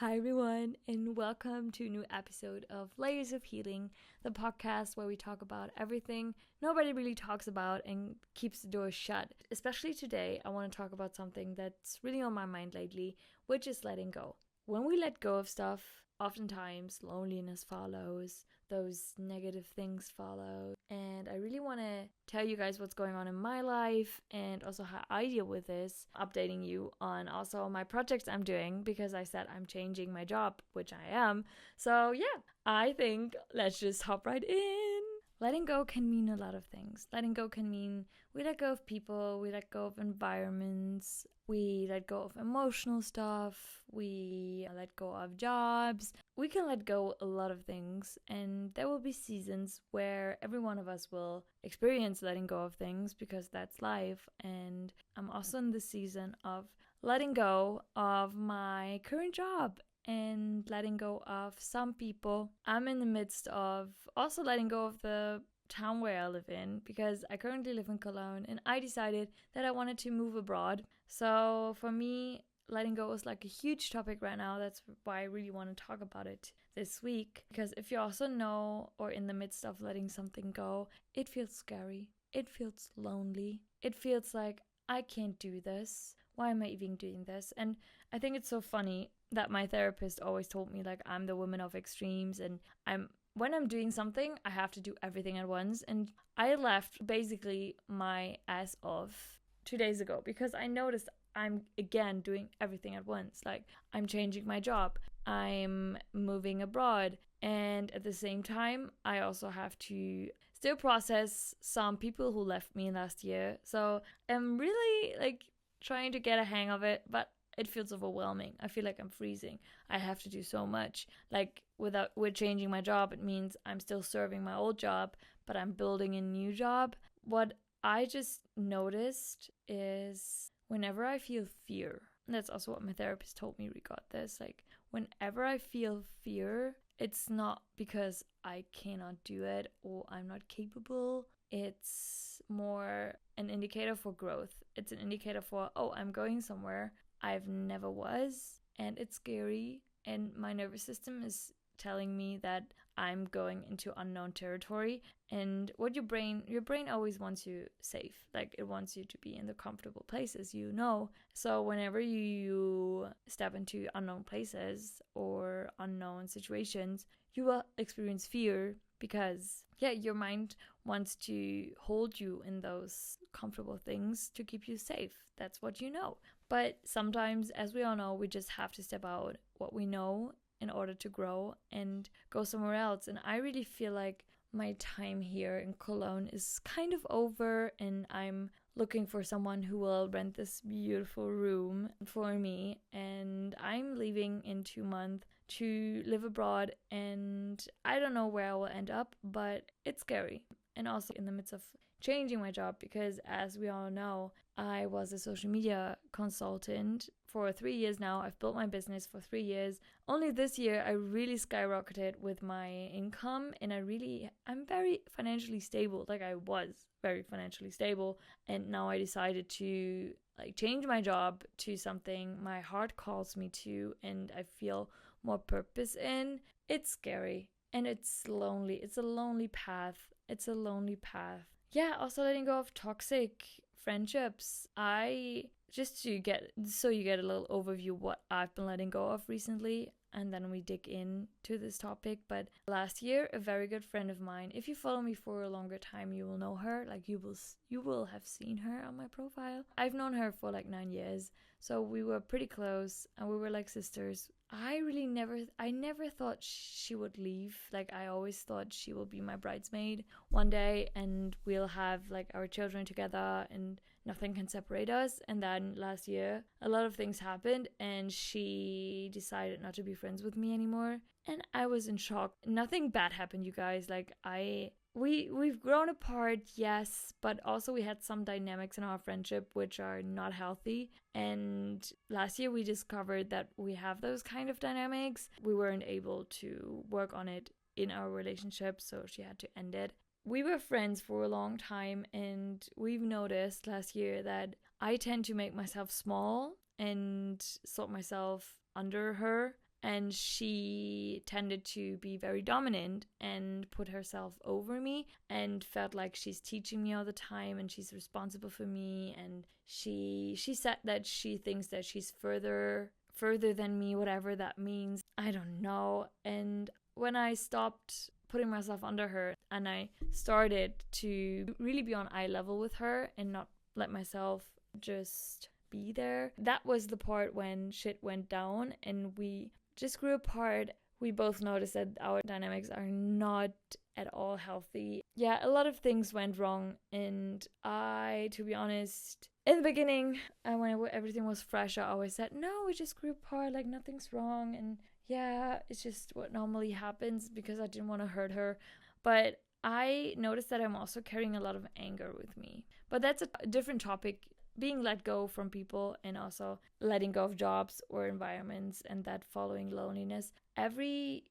Hi everyone, and welcome to a new episode of Layers of Healing, the podcast where we talk about everything nobody really talks about and keeps the door shut. Especially today, I want to talk about something that's really on my mind lately, which is letting go. When we let go of stuff, oftentimes loneliness follows, those negative things follow, and I really want to tell you guys what's going on in my life and also how I deal with this, updating you on also my projects I'm doing because I said I'm changing my job, which I am. So yeah, I think let's just hop right in. Letting go can mean a lot of things. Letting go can mean we let go of people, we let go of environments, we let go of emotional stuff, we let go of jobs. We can let go a lot of things, and there will be seasons where every one of us will experience letting go of things because that's life. And I'm also in the season of letting go of my current job and letting go of some people. I'm in the midst of also letting go of the town where I live in because I currently live in Cologne and I decided that I wanted to move abroad. So for me, letting go is like a huge topic right now. That's why I really want to talk about it this week. Because if you also know or in the midst of letting something go, it feels scary. It feels lonely. It feels like I can't do this. Why am I even doing this? And I think it's so funny that my therapist always told me like I'm the woman of extremes and when I'm doing something, I have to do everything at once. And I left basically my ass off 2 days ago because I noticed I'm again doing everything at once. Like I'm changing my job, I'm moving abroad, and at the same time, I also have to still process some people who left me last year. So I'm really like trying to get a hang of it, but it feels overwhelming. I feel like I'm freezing. I have to do so much. Like with changing my job, it means I'm still serving my old job, but I'm building a new job. What I just noticed is whenever I feel fear, and that's also what my therapist told me regarding this, like whenever I feel fear, it's not because I cannot do it or I'm not capable. It's more an indicator for growth. It's an indicator for, oh, I'm going somewhere I've never was, and it's scary, and my nervous system is telling me that I'm going into unknown territory. And what your brain always wants you safe. Like it wants you to be in the comfortable places, you know. So whenever you step into unknown places or unknown situations, you will experience fear because your mind wants to hold you in those comfortable things to keep you safe. That's what you know. But sometimes, as we all know, we just have to step out what we know in order to grow and go somewhere else. And I really feel like my time here in Cologne is kind of over, and I'm looking for someone who will rent this beautiful room for me. And I'm leaving in 2 months to live abroad, and I don't know where I will end up, but it's scary. And also in the midst of changing my job because, as we all know, I was a social media consultant for 3 years now. I've built my business for 3 years. Only this year I really skyrocketed with my income, and I'm very financially stable. Like I was very financially stable, and now I decided to change my job to something my heart calls me to and I feel more purpose in. It's scary. And it's lonely. It's a lonely path. Yeah, also letting go of toxic friendships. Just to get a little overview what I've been letting go of recently, and then we dig into this topic. But last year, a very good friend of mine, if you follow me for a longer time, you will know her. Like you will have seen her on my profile. I've known her for like 9 years, so we were pretty close and we were like sisters. I never thought she would leave. Like I always thought she will be my bridesmaid one day and we'll have like our children together and nothing can separate us. And then last year, a lot of things happened and she decided not to be friends with me anymore. And I was in shock. Nothing bad happened, you guys. Like we've grown apart, yes, but also we had some dynamics in our friendship which are not healthy. And last year we discovered that we have those kind of dynamics. We weren't able to work on it in our relationship, so she had to end it. We were friends for a long time, and we've noticed last year that I tend to make myself small and sort myself under her. and she tended to be very dominant and put herself over me and felt like she's teaching me all the time and she's responsible for me. And she said that she thinks that she's further than me, whatever that means. I don't know. And when I stopped putting myself under her and I started to really be on eye level with her and not let myself just be there, that was the part when shit went down and we just grew apart. We both noticed that our dynamics are not at all healthy. Yeah, a lot of things went wrong, and I, to be honest, in the beginning, when everything was fresh, I always said, no, we just grew apart, like nothing's wrong, and yeah, it's just what normally happens, because I didn't want to hurt her. But I noticed that I'm also carrying a lot of anger with me. But that's a different topic, being let go from people and also letting go of jobs or environments and that following loneliness. Every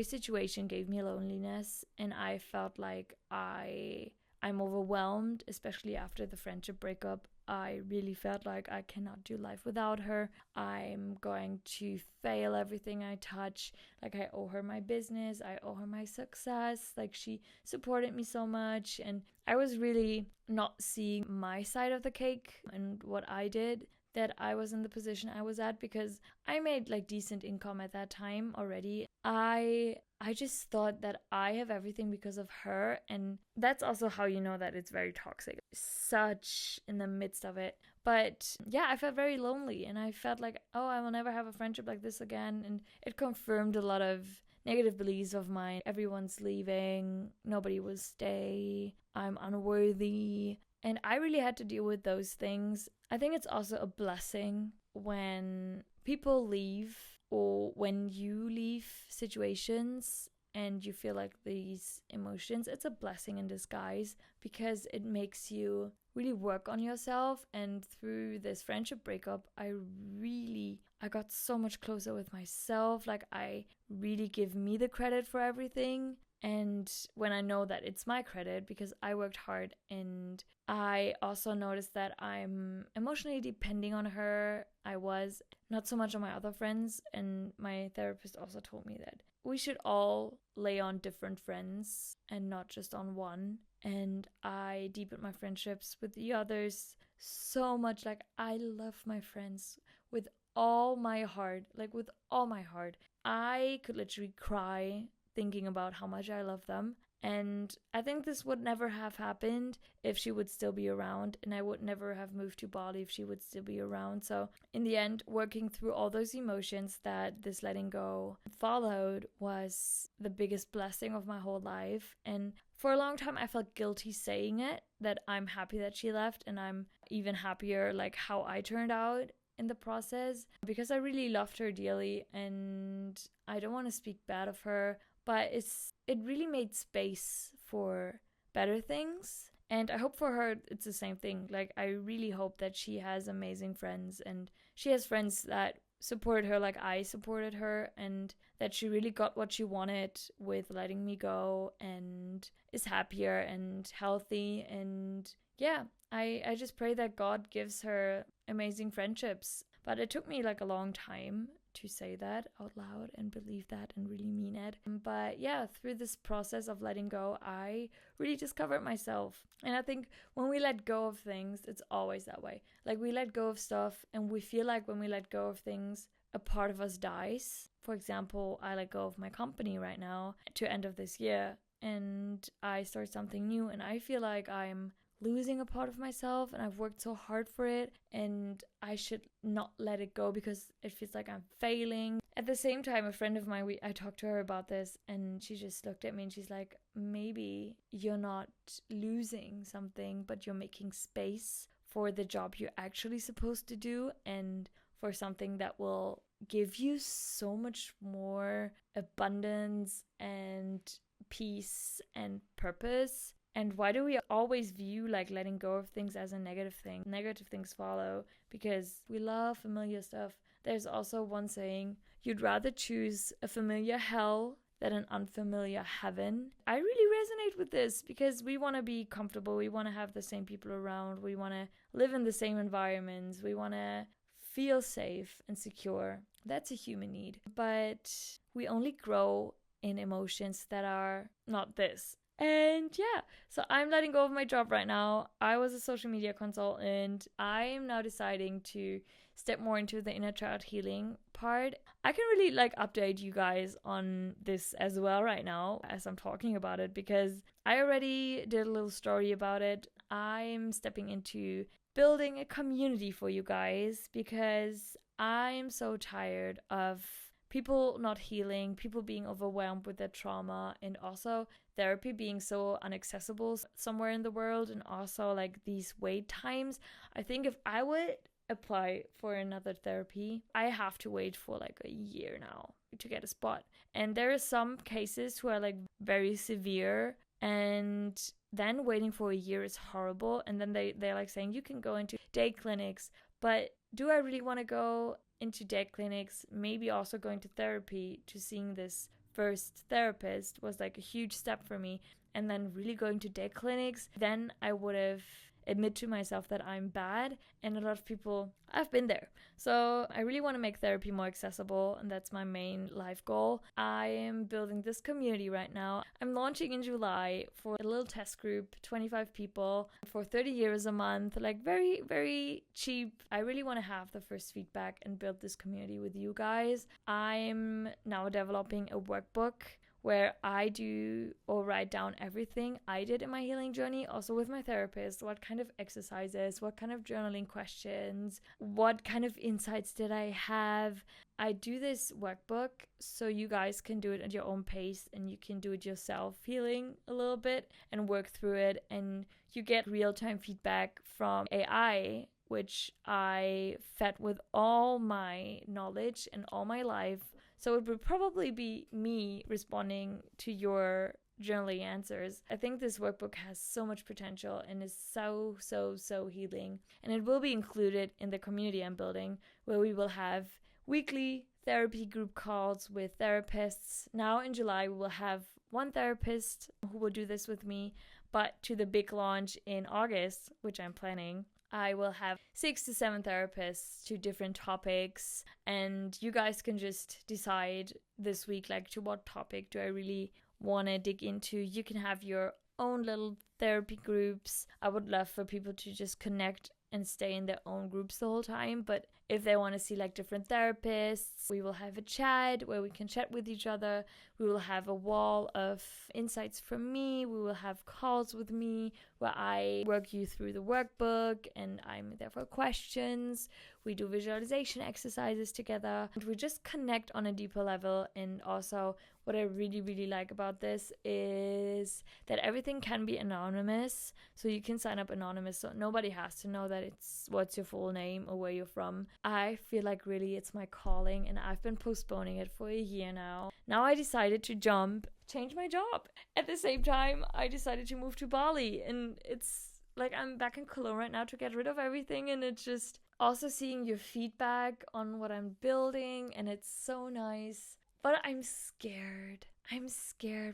situation gave me loneliness, and I felt like I'm overwhelmed, especially after the friendship breakup. I really felt like I cannot do life without her. I'm going to fail everything I touch. Like, I owe her my business. I owe her my success. Like, she supported me so much. And I was really not seeing my side of the cake and what I did, that I was in the position I was at, because I made like decent income at that time already. I just thought that I have everything because of her, and that's also how you know that it's very toxic. Such in the midst of it. But yeah, I felt very lonely, and I felt like, oh, I will never have a friendship like this again. And it confirmed a lot of negative beliefs of mine. Everyone's leaving, nobody will stay, I'm unworthy. And I really had to deal with those things. I think it's also a blessing when people leave, or when you leave situations and you feel like these emotions. It's a blessing in disguise, because it makes you really work on yourself. And through this friendship breakup, I got so much closer with myself. Like, I really give me the credit for everything. And when I know that it's my credit because I worked hard, and I also noticed that I'm emotionally depending on her. I was not so much on my other friends, and my therapist also told me that we should all lay on different friends and not just on one. And I deepened my friendships with the others so much. Like, I love my friends with all my heart, like with all my heart. I could literally cry thinking about how much I love them. And I think this would never have happened if she would still be around, and I would never have moved to Bali if she would still be around. So in the end, working through all those emotions that this letting go followed was the biggest blessing of my whole life. And for a long time, I felt guilty saying it, that I'm happy that she left, and I'm even happier like how I turned out in the process, because I really loved her dearly, and I don't want to speak bad of her, but it really made space for better things. And I hope for her it's the same thing. Like, I really hope that she has amazing friends, and she has friends that support her like I supported her, and that she really got what she wanted with letting me go, and is happier and healthy. And yeah, I just pray that God gives her amazing friendships. But it took me like a long time to say that out loud and believe that and really mean it. But yeah, through this process of letting go, I really discovered myself. And I think when we let go of things, it's always that way. Like, we let go of stuff, and we feel like when we let go of things, a part of us dies. For example, I let go of my company right now to end of this year, and I start something new, and I feel like I'm losing a part of myself, and I've worked so hard for it, and I should not let it go because it feels like I'm failing. At the same time, a friend of mine, I talked to her about this, and she just looked at me and she's like, maybe you're not losing something, but you're making space for the job you're actually supposed to do, and for something that will give you so much more abundance and peace and purpose. And why do we always view like letting go of things as a negative thing? Negative things follow because we love familiar stuff. There's also one saying, you'd rather choose a familiar hell than an unfamiliar heaven. I really resonate with this because we want to be comfortable. We want to have the same people around. We want to live in the same environments. We want to feel safe and secure. That's a human need. But we only grow in emotions that are not this. And yeah, so I'm letting go of my job right now. I was a social media consultant. I'm now deciding to step more into the inner child healing part. I can really update you guys on this as well right now as I'm talking about it, because I already did a little story about it. I'm stepping into building a community for you guys because I'm so tired of people not healing, people being overwhelmed with their trauma, and also therapy being so inaccessible somewhere in the world, and also these wait times. I think if I would apply for another therapy, I have to wait for a year now to get a spot. And there are some cases who are very severe, and then waiting for a year is horrible. And then they're saying you can go into day clinics, but do I really want to go into day clinics? Maybe also going to therapy to seeing this first therapist was a huge step for me. And then really going to day clinics, then I would have admit to myself that I'm bad, and a lot of people, I've been there. So I really want to make therapy more accessible, and that's my main life goal. I am building this community right now. I'm launching in July for a little test group, 25 people for 30 euros a month, very, very cheap. I really want to have the first feedback and build this community with you guys. I'm now developing a workbook where I do or write down everything I did in my healing journey, also with my therapist. What kind of exercises, what kind of journaling questions, what kind of insights did I have? I do this workbook so you guys can do it at your own pace, and you can do it yourself, healing a little bit and work through it. And you get real-time feedback from AI, which I fed with all my knowledge and all my life. So it would probably be me responding to your journaling answers. I think this workbook has so much potential and is so, so, so healing. And it will be included in the community I'm building, where we will have weekly therapy group calls with therapists. Now in July, we will have one therapist who will do this with me. But to the big launch in August, which I'm planning, I will have 6 to 7 therapists to different topics, and you guys can just decide this week, to what topic do I really want to dig into. You can have your own little therapy groups. I would love for people to just connect and stay in their own groups the whole time, but if they want to see different therapists, we will have a chat where we can chat with each other. We will have a wall of insights from me. We will have calls with me where I work you through the workbook and I'm there for questions. We do visualization exercises together, and we just connect on a deeper level. And also what I really, really like about this is that everything can be anonymous. So you can sign up anonymous, so nobody has to know that it's what's your full name or where you're from. I feel really it's my calling, and I've been postponing it for a year now. Now I decided to change my job. At the same time, I decided to move to Bali, and it's I'm back in Cologne right now to get rid of everything, and it's just also seeing your feedback on what I'm building, and it's so nice. But I'm scared,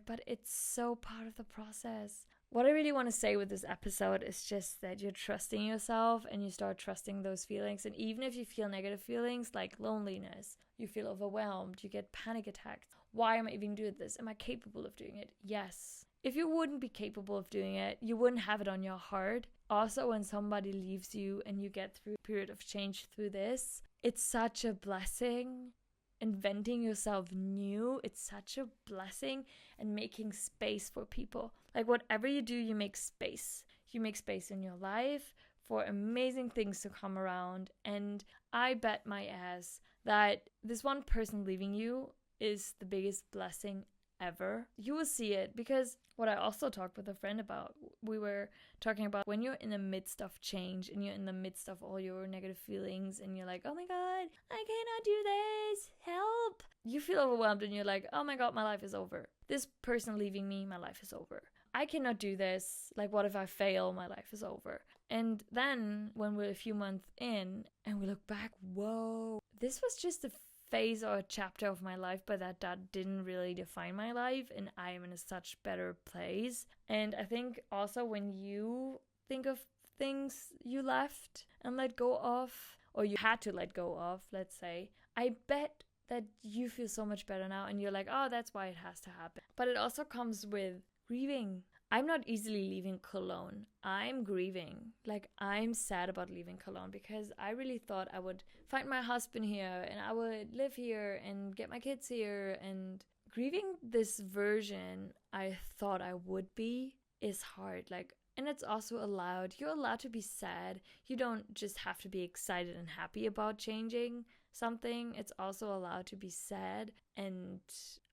but it's so part of the process. What I really want to say with this episode is just that you're trusting yourself and you start trusting those feelings. And even if you feel negative feelings like loneliness, you feel overwhelmed, you get panic attacks. Why am I even doing this? Am I capable of doing it? Yes. If you wouldn't be capable of doing it, you wouldn't have it on your heart. Also, when somebody leaves you and you get through a period of change through this, it's such a blessing. Inventing yourself new, it's such a blessing, and making space for people. Whatever you do, you make space. You make space in your life for amazing things to come around. And I bet my ass that this one person leaving you is the biggest blessing ever. You will see it, because what I also talked with a friend about, we were talking about when you're in the midst of change and you're in the midst of all your negative feelings and you're like, oh my God, I cannot do this, help. You feel overwhelmed and you're like, oh my God, my life is over. This person leaving me, my life is over. I cannot do this. What if I fail? My life is over. And then when we're a few months in and we look back, whoa, this was just a phase or a chapter of my life, but that didn't really define my life, and I am in a such better place. And I think also when you think of things you left and let go of, or you had to let go of, let's say, I bet that you feel so much better now and you're like, oh, that's why it has to happen. But it also comes with grieving. I'm not easily leaving Cologne. I'm grieving. Like, I'm sad about leaving Cologne because I really thought I would find my husband here and I would live here and get my kids here. And grieving this version I thought I would be is hard. Like, and it's also allowed. You're allowed to be sad. You don't just have to be excited and happy about changing something. It's also allowed to be sad and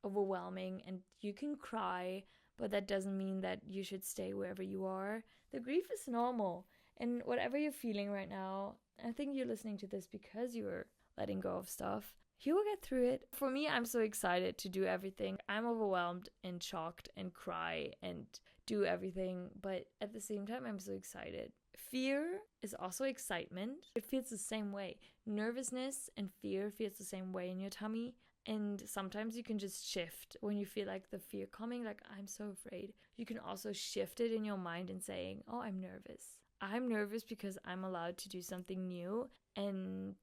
overwhelming, and you can cry, but that doesn't mean that you should stay wherever you are. The grief is normal, and whatever you're feeling right now, I think you're listening to this because you're letting go of stuff. You will get through it. For me, I'm so excited to do everything. I'm overwhelmed and shocked and cry and do everything, but at the same time, I'm so excited. Fear is also excitement. It feels the same way. Nervousness and fear feels the same way in your tummy. And sometimes you can just shift when you feel like the fear coming, like, I'm so afraid. You can also shift it in your mind and saying, oh, I'm nervous. I'm nervous because I'm allowed to do something new. And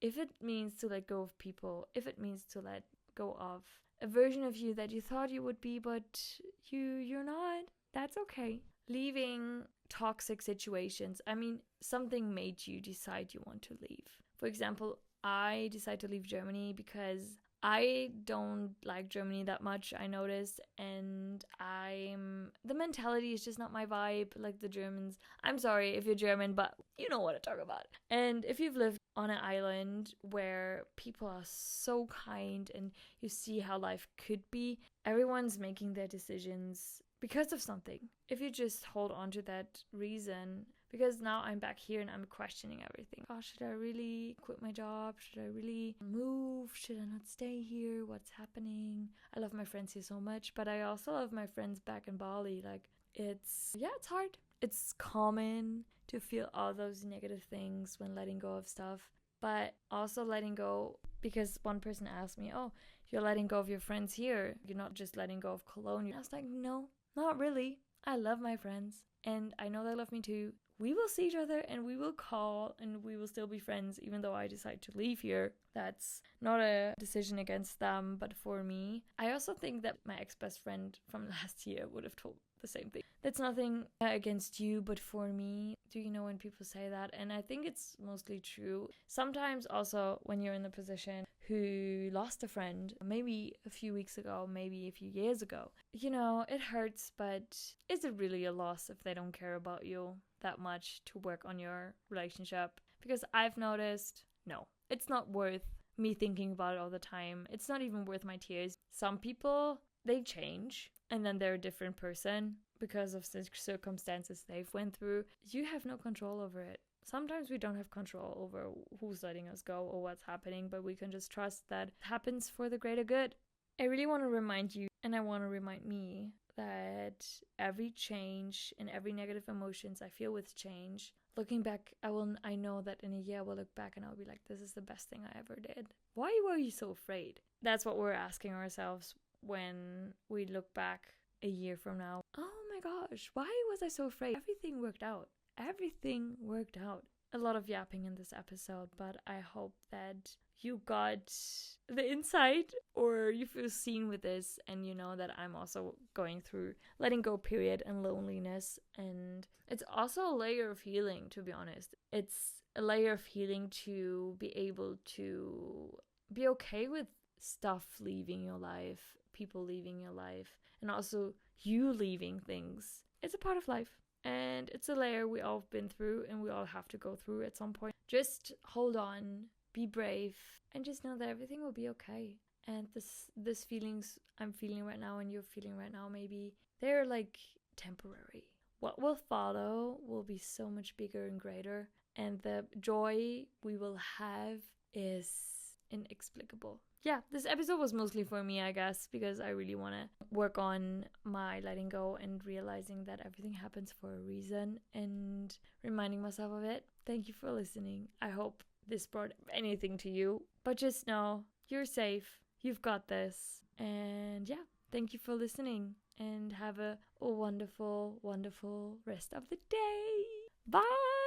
if it means to let go of people, if it means to let go of a version of you that you thought you would be, but you're not, that's okay. Leaving toxic situations. I mean, something made you decide you want to leave. For example, I decided to leave Germany because I don't like Germany that much, I noticed, and the mentality is just not my vibe, like the Germans. I'm sorry if you're German, but you know what I talk about. And if you've lived on an island where people are so kind and you see how life could be, everyone's making their decisions because of something. If you just hold on to that reason, because now I'm back here and I'm questioning everything. Oh, should I really quit my job? Should I really move? Should I not stay here? What's happening? I love my friends here so much, but I also love my friends back in Bali. Like, it's hard. It's common to feel all those negative things when letting go of stuff, but also letting go, because one person asked me, oh, you're letting go of your friends here. You're not just letting go of Cologne. And I was like, no, not really. I love my friends and I know they love me too. We will see each other and we will call and we will still be friends even though I decide to leave here. That's not a decision against them, but for me. I also think that my ex-best friend from last year would have told the same thing. That's nothing against you, but for me. Do you know when people say that? And I think it's mostly true. Sometimes also when you're in the position who lost a friend, maybe a few weeks ago, maybe a few years ago, you know, it hurts, but is it really a loss if they don't care about you that much to work on your relationship? Because I've noticed, no, it's not worth me thinking about it all the time. It's not even worth my tears. Some people, they change and then they're a different person because of the circumstances they've went through. You have no control over it. Sometimes we don't have control over who's letting us go or what's happening, but we can just trust that it happens for the greater good. I really want to remind you, and I want to remind me, that every change and every negative emotions I feel with change, looking back, I know that in a year I will look back and I'll be like, this is the best thing I ever did. Why were you so afraid? That's what we're asking ourselves when we look back a year from now. Oh my gosh, why was I so afraid? Everything worked out. Everything worked out. A lot of yapping in this episode, but I hope that you got the insight or you feel seen with this, and you know that I'm also going through letting go period and loneliness, and it's also a layer of healing, to be honest. It's a layer of healing to be able to be okay with stuff leaving your life, people leaving your life, and also you leaving things. It's a part of life. And it's a layer we all have been through and we all have to go through at some point. Just hold on, be brave, and just know that everything will be okay. And this feelings I'm feeling right now and you're feeling right now, maybe they're like temporary. What will follow will be so much bigger and greater. And the joy we will have is inexplicable. Yeah, this episode was mostly for me, I guess, because I really want to work on my letting go and realizing that everything happens for a reason and reminding myself of it. Thank you for listening. I hope this brought anything to you, but just know you're safe. You've got this. And yeah, thank you for listening and have a wonderful, wonderful rest of the day. Bye.